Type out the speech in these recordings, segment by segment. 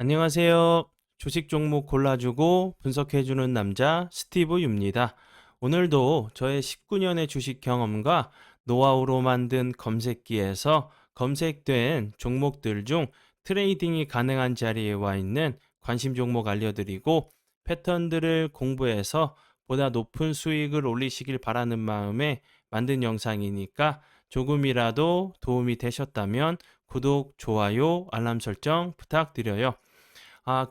안녕하세요. 주식 종목 골라주고 분석해주는 남자 스티브 유입니다. 오늘도 저의 19년의 주식 경험과 노하우로 만든 검색기에서 검색된 종목들 중 트레이딩이 가능한 자리에 와 있는 관심 종목 알려드리고 패턴들을 공부해서 보다 높은 수익을 올리시길 바라는 마음에 만든 영상이니까 조금이라도 도움이 되셨다면 구독, 좋아요, 알람 설정 부탁드려요.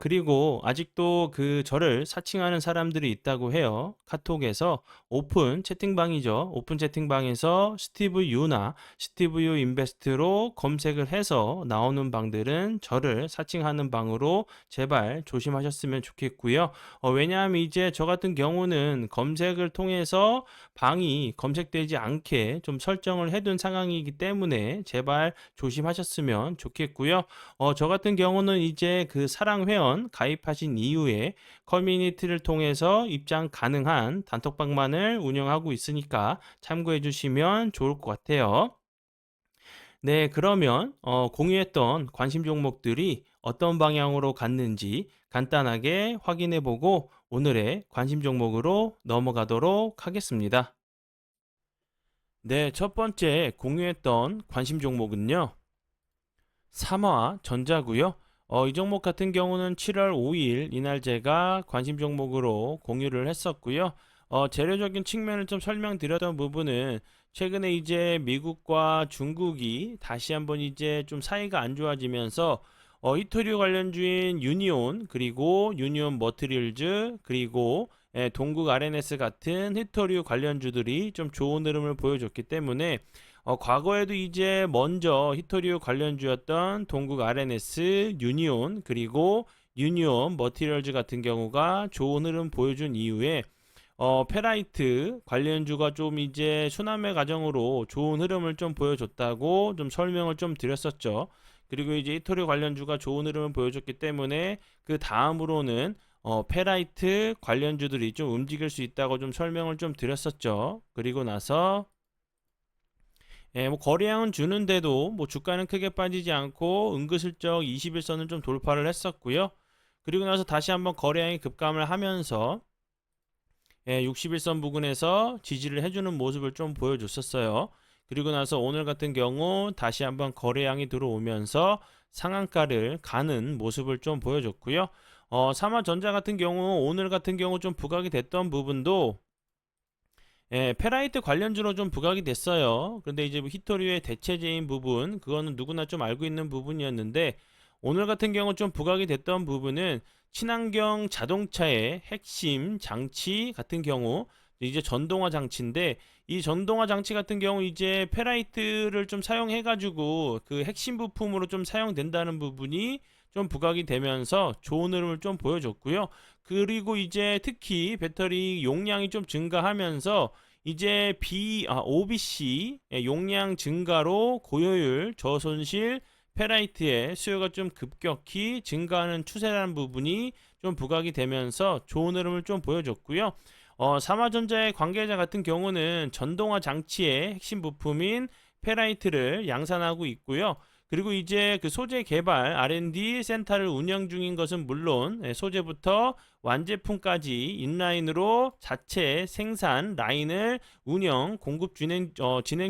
그리고 아직도 저를 사칭하는 사람들이 있다고 해요. 카톡에서 오픈 채팅방이죠. 오픈 채팅방에서 스티브 유나 스티브 유 인베스트로 검색을 해서 나오는 방들은 저를 사칭하는 방으로 제발 조심하셨으면 좋겠고요. 왜냐하면 이제 저 같은 경우는 검색을 통해서 방이 검색되지 않게 좀 설정을 해둔 상황이기 때문에 제발 조심하셨으면 좋겠고요. 저 같은 경우는 이제 사랑 회원 가입하신 이후에 커뮤니티를 통해서 입장 가능한 단톡방만을 운영하고 있으니까 참고해 주시면 좋을 것 같아요. 네, 그러면 공유했던 관심 종목들이 어떤 방향으로 갔는지 간단하게 확인해 보고 오늘의 관심 종목으로 넘어가도록 하겠습니다. 네, 첫 번째 공유했던 관심 종목은요. 삼화전자고요. 이 종목 같은 경우는 7월 5일 이날 제가 관심 종목으로 공유를 했었고요. 재료적인 측면을 좀 설명드렸던 부분은 최근에 이제 미국과 중국이 다시 한번 이제 좀 사이가 안 좋아지면서 히토류 관련주인 유니온 그리고 유니온 머티리얼즈 그리고 동국 RNS 같은 히토류 관련주들이 좀 좋은 흐름을 보여줬기 때문에 과거에도 이제 먼저 히토류 관련주였던 동국 RNS, 유니온 그리고 유니온 머티리얼즈 같은 경우가 좋은 흐름 보여준 이후에 페라이트 관련주가 좀 이제 순환매 과정으로 좋은 흐름을 좀 보여줬다고 좀 설명을 좀 드렸었죠. 그리고 이제 히토류 관련주가 좋은 흐름을 보여줬기 때문에 그 다음으로는 페라이트 관련주들이 좀 움직일 수 있다고 좀 설명을 좀 드렸었죠. 그리고 나서 뭐 거래량은 주는데도 뭐 주가는 크게 빠지지 않고 은근슬쩍 21선을 좀 돌파를 했었고요. 그리고 나서 다시 한번 거래량이 급감을 하면서 61선 부근에서 지지를 해주는 모습을 좀 보여줬었어요. 그리고 나서 오늘 같은 경우 다시 한번 거래량이 들어오면서 상한가를 가는 모습을 좀 보여줬고요. 삼화전자 같은 경우 오늘 같은 경우 좀 부각이 됐던 부분도 페라이트 관련주로 좀 부각이 됐어요. 그런데 이제 뭐 히토리의 대체제인 부분, 그거는 누구나 좀 알고 있는 부분이었는데, 오늘 같은 경우 좀 부각이 됐던 부분은 친환경 자동차의 핵심 장치 같은 경우, 이제 전동화 장치인데, 이 전동화 장치 같은 경우 이제 페라이트를 좀 사용해가지고 그 핵심 부품으로 좀 사용된다는 부분이 좀 부각이 되면서 좋은 흐름을 좀 보여줬고요. 그리고 이제 특히 배터리 용량이 좀 증가하면서 이제 OBC 용량 증가로 고효율, 저손실, 페라이트의 수요가 좀 급격히 증가하는 추세라는 부분이 좀 부각이 되면서 좋은 흐름을 좀 보여줬고요. 삼화전자의 관계자 같은 경우는 전동화 장치의 핵심 부품인 페라이트를 양산하고 있고요. 그리고 이제 그 소재 개발 R&D 센터를 운영 중인 것은 물론 소재부터 완제품까지 인라인으로 자체 생산 라인을 운영 공급 진행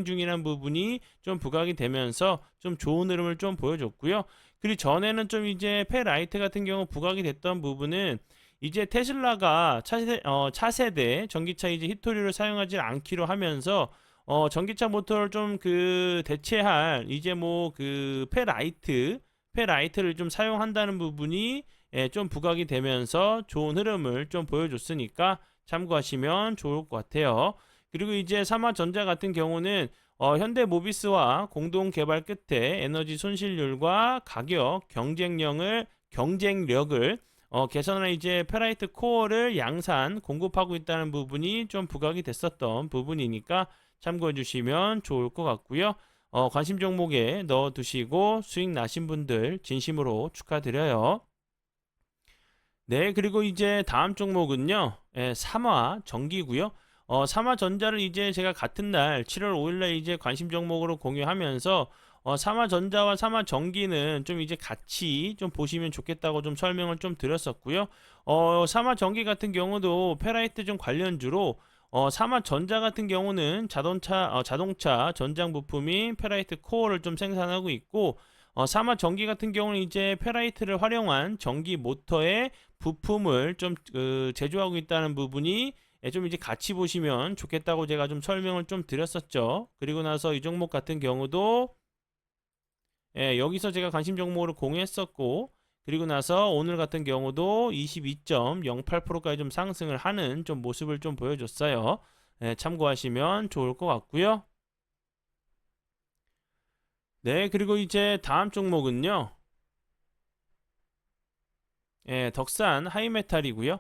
중이라는 부분이 좀 부각이 되면서 좀 좋은 흐름을 좀 보여줬고요. 그리고 전에는 좀 이제 페라이트 같은 경우 부각이 됐던 부분은 이제 테슬라가 차세대 전기차 이제 히토리를 사용하지 않기로 하면서 전기차 모터를 좀 대체할 이제 뭐 페라이트를 좀 사용한다는 부분이 좀 부각이 되면서 좋은 흐름을 좀 보여줬으니까 참고하시면 좋을 것 같아요. 그리고 이제 삼화전자 같은 경우는 현대모비스와 공동 개발 끝에 에너지 손실률과 가격 경쟁력을 개선한 이제 페라이트 코어를 양산 공급하고 있다는 부분이 좀 부각이 됐었던 부분이니까 참고해 주시면 좋을 것 같고요. 관심 종목에 넣어 두시고 수익 나신 분들 진심으로 축하드려요. 네, 그리고 이제 다음 종목은요. 삼화 전기고요. 삼화전자를 이제 제가 같은 날 7월 5일 날 이제 관심 종목으로 공유하면서 삼화전자와 삼화전기는 좀 이제 같이 좀 보시면 좋겠다고 좀 설명을 좀 드렸었고요. 삼화전기 같은 경우도 페라이트 좀 관련주로 삼화전자 같은 경우는 자동차 전장 부품인 페라이트 코어를 좀 생산하고 있고, 삼화전기 같은 경우는 이제 페라이트를 활용한 전기 모터의 부품을 좀 제조하고 있다는 부분이 좀 이제 같이 보시면 좋겠다고 제가 좀 설명을 좀 드렸었죠. 그리고 나서 이 종목 같은 경우도 여기서 제가 관심 종목으로 공유했었고, 그리고 나서 오늘 같은 경우도 22.08%까지 좀 상승을 하는 좀 모습을 좀 보여줬어요. 참고하시면 좋을 것 같고요. 네, 그리고 이제 다음 종목은요. 덕산 하이메탈이고요.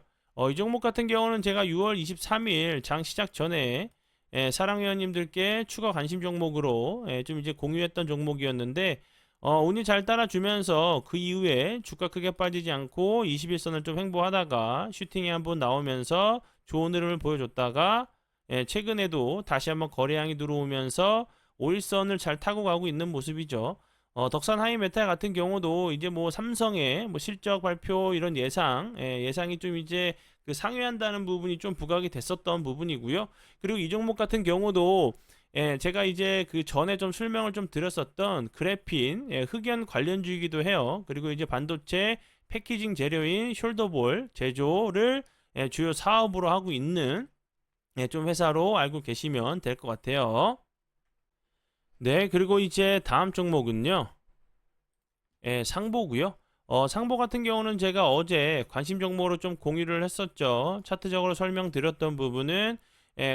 이 종목 같은 경우는 제가 6월 23일 장 시작 전에 사랑회원님들께 추가 관심 종목으로 좀 이제 공유했던 종목이었는데, 운이 잘 따라주면서 그 이후에 주가 크게 빠지지 않고 21선을 좀 횡보하다가 슈팅이 한번 나오면서 좋은 흐름을 보여줬다가 최근에도 다시 한번 거래량이 들어오면서 5일선을 잘 타고 가고 있는 모습이죠. 덕산 하이메탈 같은 경우도 이제 뭐 삼성의 뭐 실적 발표 이런 예상이 좀 이제 그 상회한다는 부분이 좀 부각이 됐었던 부분이고요. 그리고 이 종목 같은 경우도 제가 이제 그 전에 좀 설명을 좀 드렸었던 그래핀 흑연 관련주이기도 해요. 그리고 이제 반도체 패키징 재료인 숄더볼 제조를 주요 사업으로 하고 있는 좀 회사로 알고 계시면 될 것 같아요. 네, 그리고 이제 다음 종목은요. 상보고요. 상보 같은 경우는 제가 어제 관심 종목으로 좀 공유를 했었죠. 차트적으로 설명드렸던 부분은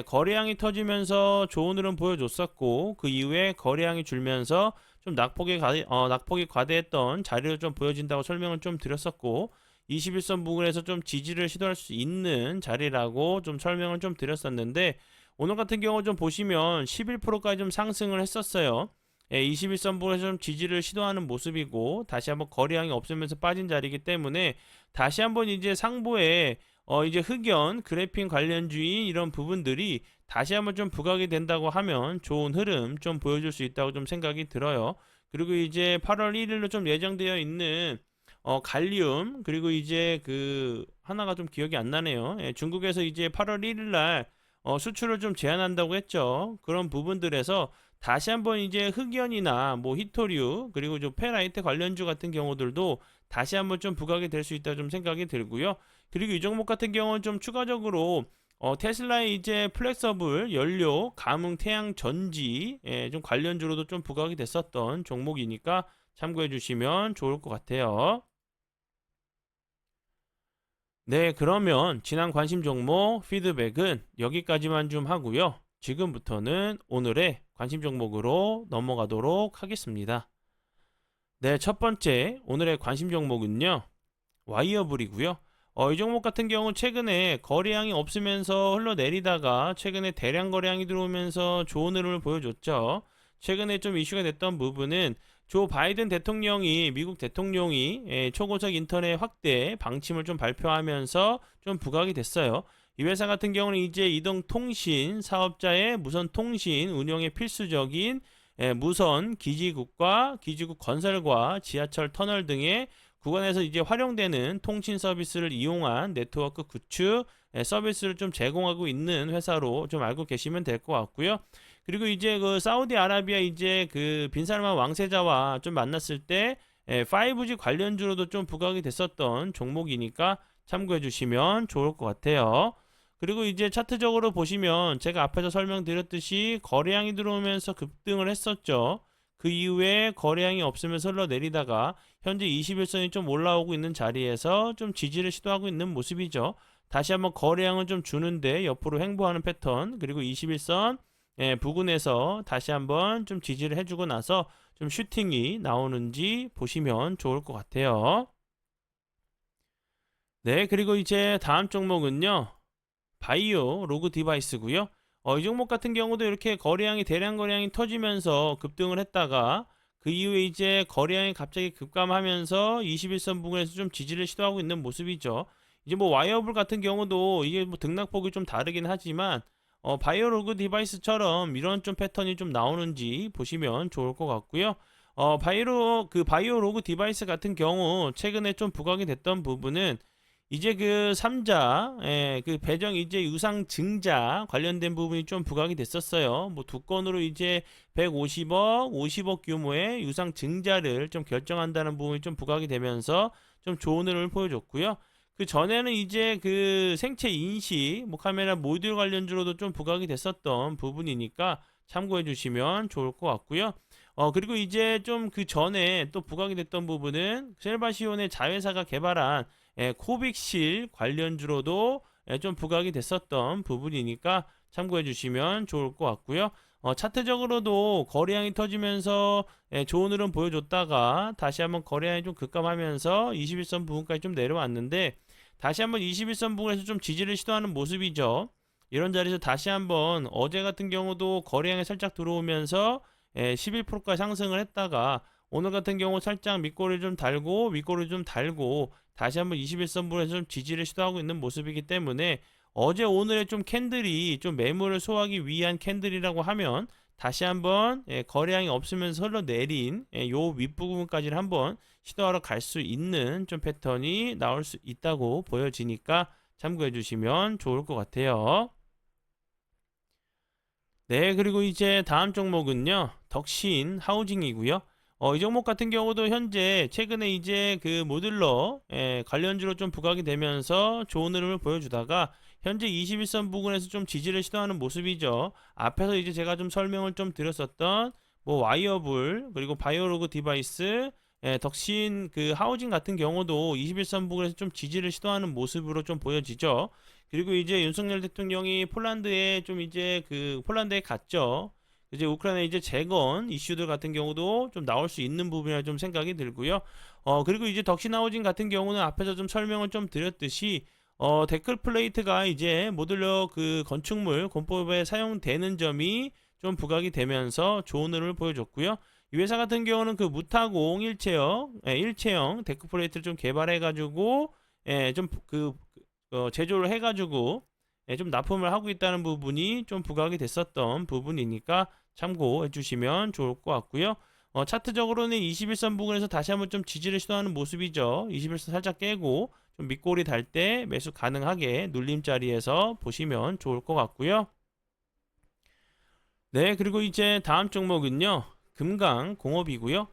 거래량이 터지면서 좋은 흐름 보여줬었고, 그 이후에 거래량이 줄면서 좀 낙폭이 과대했던 자리를 좀 보여진다고 설명을 좀 드렸었고, 21선 부근에서 좀 지지를 시도할 수 있는 자리라고 좀 설명을 좀 드렸었는데, 오늘 같은 경우 좀 보시면 11%까지 좀 상승을 했었어요. 21선 부분에서 좀 지지를 시도하는 모습이고, 다시 한번 거래량이 없으면서 빠진 자리이기 때문에 다시 한번 이제 상보에 이제 흑연 그래핀 관련주의 이런 부분들이 다시 한번 좀 부각이 된다고 하면 좋은 흐름 좀 보여줄 수 있다고 좀 생각이 들어요. 그리고 이제 8월 1일로 좀 예정되어 있는 갈리움, 그리고 이제 그 하나가 좀 기억이 안 나네요. 중국에서 이제 8월 1일 날 수출을 좀 제한한다고 했죠. 그런 부분들에서 다시 한번 이제 흑연이나 뭐 히토류, 그리고 좀 페라이트 관련주 같은 경우들도 다시 한번 좀 부각이 될 수 있다 좀 생각이 들고요. 그리고 이 종목 같은 경우는 좀 추가적으로 테슬라의 이제 플렉서블 연료 감응 태양 전지 좀 관련주로도 좀 부각이 됐었던 종목이니까 참고해 주시면 좋을 것 같아요. 네, 그러면 지난 관심 종목 피드백은 여기까지만 좀 하고요. 지금부터는 오늘의 관심 종목으로 넘어가도록 하겠습니다. 네, 첫 번째 오늘의 관심 종목은요. 와이어블이고요. 이 종목 같은 경우 최근에 거래량이 없으면서 흘러내리다가 최근에 대량 거래량이 들어오면서 좋은 흐름을 보여줬죠. 최근에 좀 이슈가 됐던 부분은 조 바이든 대통령이 미국 대통령이 초고속 인터넷 확대 방침을 좀 발표하면서 좀 부각이 됐어요. 이 회사 같은 경우는 이제 이동통신 사업자의 무선 통신 운영에 필수적인 무선 기지국과 기지국 건설과 지하철 터널 등의 구간에서 이제 활용되는 통신 서비스를 이용한 네트워크 구축 서비스를 좀 제공하고 있는 회사로 좀 알고 계시면 될 것 같고요. 그리고 이제 그 사우디아라비아 이제 그 빈살만 왕세자와 좀 만났을 때 5G 관련주로도 좀 부각이 됐었던 종목이니까 참고해 주시면 좋을 것 같아요. 그리고 이제 차트적으로 보시면 제가 앞에서 설명드렸듯이 거래량이 들어오면서 급등을 했었죠. 그 이후에 거래량이 없으면서 흘러내리다가 현재 21선이 좀 올라오고 있는 자리에서 좀 지지를 시도하고 있는 모습이죠. 다시 한번 거래량을 좀 주는데 옆으로 횡보하는 패턴, 그리고 21선 부근에서 다시 한번 좀 지지를 해주고 나서 좀 슈팅이 나오는지 보시면 좋을 것 같아요. 네, 그리고 이제 다음 종목은요. 바이오 로그 디바이스고요. 이 종목 같은 경우도 이렇게 대량 거래량이 터지면서 급등을 했다가 그 이후에 이제 거래량이 갑자기 급감하면서 21선 부근에서 좀 지지를 시도하고 있는 모습이죠. 이제 뭐 와이어블 같은 경우도 이게 뭐 등락폭이 좀 다르긴 하지만 바이오 로그 디바이스처럼 이런 좀 패턴이 좀 나오는지 보시면 좋을 것 같고요. 바이오 로그 디바이스 같은 경우 최근에 좀 부각이 됐던 부분은 이제 그 3자, 그 배정 이제 유상 증자 관련된 부분이 좀 부각이 됐었어요. 뭐 두 건으로 이제 150억, 50억 규모의 유상 증자를 좀 결정한다는 부분이 좀 부각이 되면서 좀 좋은 흐름을 보여줬고요. 그 전에는 이제 그 생체 인식, 뭐 카메라 모듈 관련주로도 좀 부각이 됐었던 부분이니까 참고해 주시면 좋을 것 같고요. 그리고 이제 좀 그 전에 또 부각이 됐던 부분은 셀바시온의 자회사가 개발한 코빅실 관련주로도 좀 부각이 됐었던 부분이니까 참고해 주시면 좋을 것 같고요. 차트적으로도 거래량이 터지면서 좋은 흐름 보여줬다가 다시 한번 거래량이 좀 급감하면서 21선 부분까지 좀 내려왔는데 다시 한번 21선 부분에서 좀 지지를 시도하는 모습이죠. 이런 자리에서 다시 한번 어제 같은 경우도 거래량이 살짝 들어오면서 11%까지 상승을 했다가 오늘 같은 경우 살짝 윗꼬리 좀 달고 다시 한번 21선 부분에서 좀 지지를 시도하고 있는 모습이기 때문에 어제 오늘의 좀 캔들이 좀 매물을 소화하기 위한 캔들이라고 하면 다시 한번 거래량이 없으면서 흘러내린 요 윗부분까지를 한번 시도하러 갈 수 있는 좀 패턴이 나올 수 있다고 보여지니까 참고해 주시면 좋을 것 같아요. 네, 그리고 이제 다음 종목은요, 덕신 하우징이고요. 이 종목 같은 경우도 현재 최근에 이제 그 모듈러 관련주로 좀 부각이 되면서 좋은 흐름을 보여주다가 현재 21선 부근에서 좀 지지를 시도하는 모습이죠. 앞에서 이제 제가 좀 설명을 좀 드렸었던 뭐 와이어블 그리고 바이오로그 디바이스 덕신 그 하우징 같은 경우도 21선 부근에서 좀 지지를 시도하는 모습으로 좀 보여지죠. 그리고 이제 윤석열 대통령이 폴란드에 좀 이제 그 폴란드에 갔죠. 이제 우크라이나 이제 재건 이슈들 같은 경우도 좀 나올 수 있는 부분이라 좀 생각이 들고요. 그리고 이제 덕신하우징 같은 경우는 앞에서 좀 설명을 좀 드렸듯이 데크 플레이트가 이제 모듈러 그 건축물 건법에 사용되는 점이 좀 부각이 되면서 좋은 흐름을 보여줬고요. 이 회사 같은 경우는 그 무타공 일체형 데크 플레이트를 좀 개발해가지고 좀그 제조를 해가지고 좀 납품을 하고 있다는 부분이 좀 부각이 됐었던 부분이니까 참고해 주시면 좋을 것 같고요. 차트적으로는 21선 부근에서 다시 한번 좀 지지를 시도하는 모습이죠. 21선 살짝 깨고 좀 밑꼬리 달 때 매수 가능하게 눌림 자리에서 보시면 좋을 것 같고요. 네, 그리고 이제 다음 종목은요. 금강공업이고요.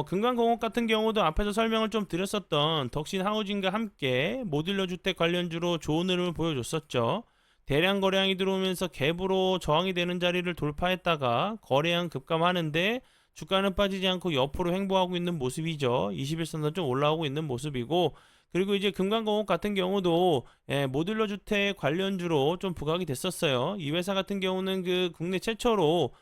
금강공업 같은 경우도 앞에서 설명을 좀 드렸었던 덕신 하우징과 함께 모듈러 주택 관련주로 좋은 흐름을 보여줬었죠. 대량 거래량이 들어오면서 갭으로 저항이 되는 자리를 돌파했다가 거래량 급감하는데 주가는 빠지지 않고 옆으로 횡보하고 있는 모습이죠. 21선도 좀 올라오고 있는 모습이고 그리고 이제 금강공업 같은 경우도 모듈러 주택 관련주로 좀 부각이 됐었어요. 이 회사 같은 경우는 그 국내 최초로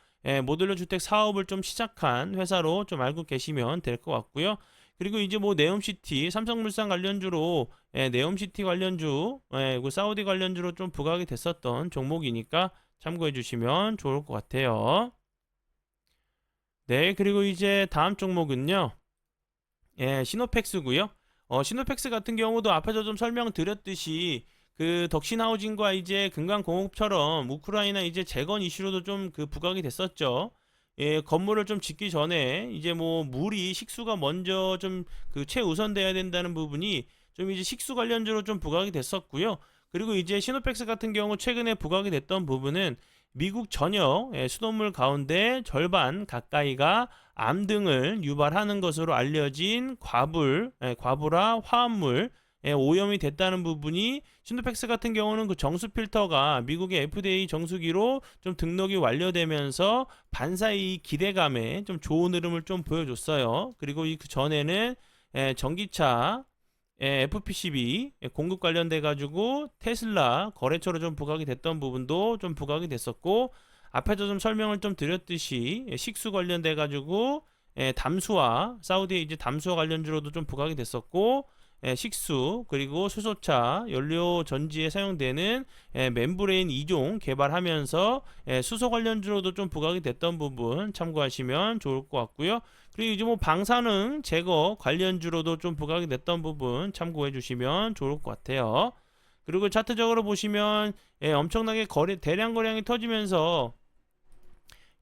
모듈러 주택 사업을 좀 시작한 회사로 좀 알고 계시면 될 것 같고요. 그리고 이제 뭐 네옴시티, 삼성물산 관련주로 네옴시티 관련주, 그 사우디 관련주로 좀 부각이 됐었던 종목이니까 참고해 주시면 좋을 것 같아요. 네, 그리고 이제 다음 종목은요. 시노펙스고요. 시노펙스 같은 경우도 앞에서 좀 설명드렸듯이 그 덕신하우징과 이제 금강공업처럼 우크라이나 이제 재건 이슈로도 좀 그 부각이 됐었죠. 건물을 좀 짓기 전에 이제 뭐 물이 식수가 먼저 좀 그 최우선돼야 된다는 부분이 좀 이제 식수 관련주로 좀 부각이 됐었고요. 그리고 이제 시노펙스 같은 경우 최근에 부각이 됐던 부분은 미국 전역 수돗물 가운데 절반 가까이가 암 등을 유발하는 것으로 알려진 과부라 화합물 오염이 됐다는 부분이 신도펙스 같은 경우는 그 정수 필터가 미국의 FDA 정수기로 좀 등록이 완료되면서 반사이 기대감에 좀 좋은 흐름을 좀 보여줬어요. 그리고 그 전에는 전기차 FPCB 공급 관련돼 가지고 테슬라 거래처로 좀 부각이 됐던 부분도 좀 부각이 됐었고 앞에서 좀 설명을 좀 드렸듯이 식수 관련돼 가지고 담수화 사우디의 이제 담수화 관련주로도 좀 부각이 됐었고 식수 그리고 수소차 연료 전지에 사용되는 멤브레인 2종 개발하면서 수소 관련주로도 좀 부각이 됐던 부분 참고하시면 좋을 것 같고요. 그리고 이제 뭐 방사능 제거 관련주로도 좀 부각이 됐던 부분 참고해 주시면 좋을 것 같아요. 그리고 차트적으로 보시면 엄청나게 대량 거래량이 터지면서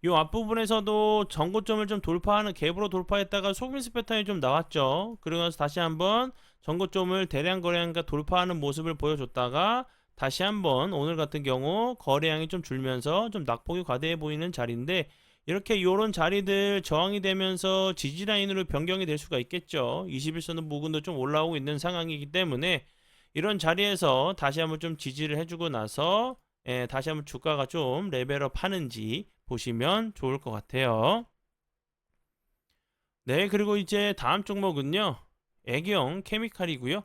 요 앞부분에서도 전고점을 좀 돌파하는 갭으로 돌파했다가 속임수 패턴이 좀 나왔죠. 그러고 나서 다시 한번 전고점을 대량 거래량과 돌파하는 모습을 보여줬다가 다시 한번 오늘 같은 경우 거래량이 좀 줄면서 좀 낙폭이 과대해 보이는 자리인데, 이렇게 요런 자리들 저항이 되면서 지지라인으로 변경이 될 수가 있겠죠. 21선은 부근도 좀 올라오고 있는 상황이기 때문에 이런 자리에서 다시 한번 좀 지지를 해주고 나서 다시 한번 주가가 좀 레벨업 하는지 보시면 좋을 것 같아요. 네, 그리고 이제 다음 종목은요, 애경 케미칼이고요.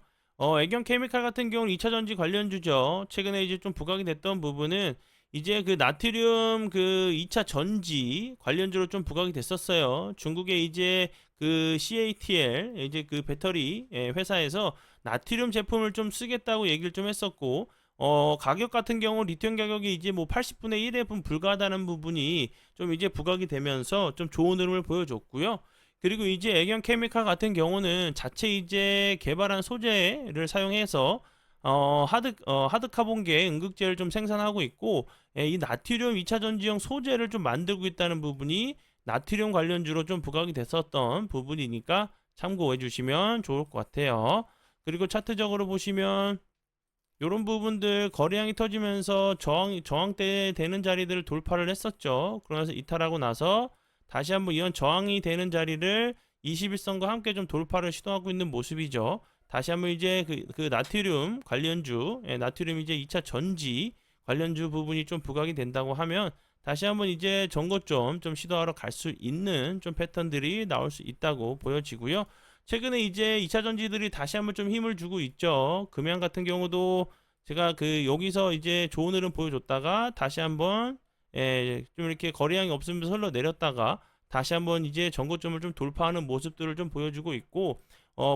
애경 케미칼 같은 경우는 2차 전지 관련주죠. 최근에 이제 좀 부각이 됐던 부분은 이제 그 나트륨 그 2차 전지 관련주로 좀 부각이 됐었어요. 중국의 이제 그 CATL 이제 그 배터리 회사에서 나트륨 제품을 좀 쓰겠다고 얘기를 좀 했었고, 가격 같은 경우 리튬 가격이 이제 뭐 80분의 1에 불과하다는 부분이 좀 이제 부각이 되면서 좀 좋은 흐름을 보여줬고요. 그리고 이제 애경 케미칼 같은 경우는 자체 이제 개발한 소재를 사용해서 하드 카본계 응급제를 좀 생산하고 있고, 이 나트륨 2차 전지형 소재를 좀 만들고 있다는 부분이 나트륨 관련주로 좀 부각이 됐었던 부분이니까 참고해 주시면 좋을 것 같아요. 그리고 차트적으로 보시면 이런 부분들 거래량이 터지면서 저항대 되는 자리들을 돌파를 했었죠. 그러면서 이탈하고 나서 다시 한번 이런 저항이 되는 자리를 21선과 함께 좀 돌파를 시도하고 있는 모습이죠. 다시 한번 이제 그 나트륨 관련주, 나트륨 이제 2차 전지 관련주 부분이 좀 부각이 된다고 하면 다시 한번 이제 전고점 좀 시도하러 갈 수 있는 좀 패턴들이 나올 수 있다고 보여지고요. 최근에 이제 2차 전지들이 다시 한번 좀 힘을 주고 있죠. 금양 같은 경우도 제가 그 여기서 이제 좋은 흐름 보여줬다가 다시 한번 좀 이렇게 거래량이 없으면서 흘러내렸다가 다시 한번 이제 전고점을 좀 돌파하는 모습들을 좀 보여주고 있고,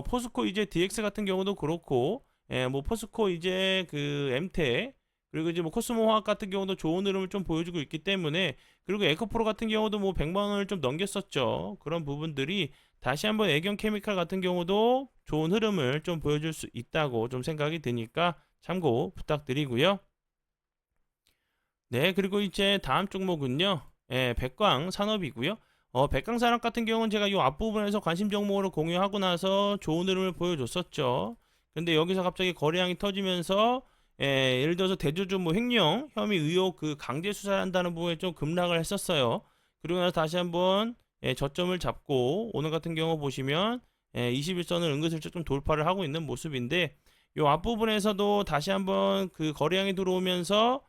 포스코 이제 DX 같은 경우도 그렇고, 뭐 포스코 이제 그 엠텍, 그리고 이제 뭐 코스모 화학 같은 경우도 좋은 흐름을 좀 보여주고 있기 때문에, 그리고 에코프로 같은 경우도 뭐 100만 원을 좀 넘겼었죠. 그런 부분들이 다시 한번 애경 케미칼 같은 경우도 좋은 흐름을 좀 보여줄 수 있다고 좀 생각이 드니까 참고 부탁드리고요. 네, 그리고 이제 다음 종목은요, 백광 산업이고요. 백광 산업 같은 경우는 제가 이 앞부분에서 관심 종목으로 공유하고 나서 좋은 흐름을 보여줬었죠. 근데 여기서 갑자기 거래량이 터지면서 예를 들어서 대주주 뭐 횡령 혐의 의혹 그 강제 수사한다는 부분에 좀 급락을 했었어요. 그리고 나서 다시 한번 저점을 잡고 오늘 같은 경우 보시면 21선을 은근슬쩍 좀 돌파를 하고 있는 모습인데, 이 앞부분에서도 다시 한번 그 거래량이 들어오면서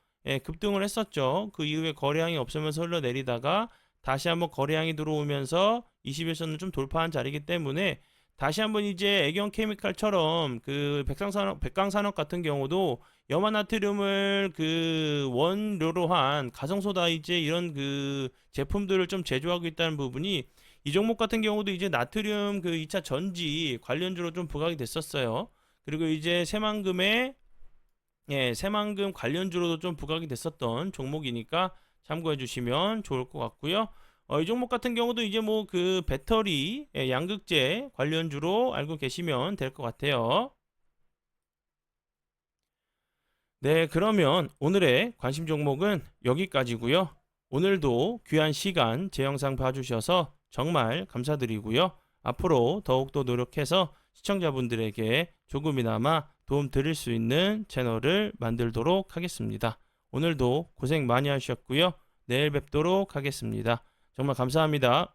급등을 했었죠. 그 이후에 거래량이 없으면서 흘러내리다가 다시 한번 거래량이 들어오면서 21선을 좀 돌파한 자리이기 때문에 다시 한번 이제 애경 케미칼처럼 그 백강산업 같은 경우도 염화나트륨을 그 원료로 한 가성소다 이제 이런 그 제품들을 좀 제조하고 있다는 부분이 이 종목 같은 경우도 이제 나트륨 그 2차 전지 관련주로 좀 부각이 됐었어요. 그리고 이제 새만금 관련주로도 좀 부각이 됐었던 종목이니까 참고해 주시면 좋을 것 같고요. 이 종목 같은 경우도 이제 뭐 그 배터리 양극재 관련주로 알고 계시면 될 것 같아요. 네, 그러면 오늘의 관심 종목은 여기까지고요. 오늘도 귀한 시간 제 영상 봐주셔서 정말 감사드리고요. 앞으로 더욱더 노력해서 시청자분들에게 조금이나마 도움 드릴 수 있는 채널을 만들도록 하겠습니다. 오늘도 고생 많이 하셨고요. 내일 뵙도록 하겠습니다. 정말 감사합니다.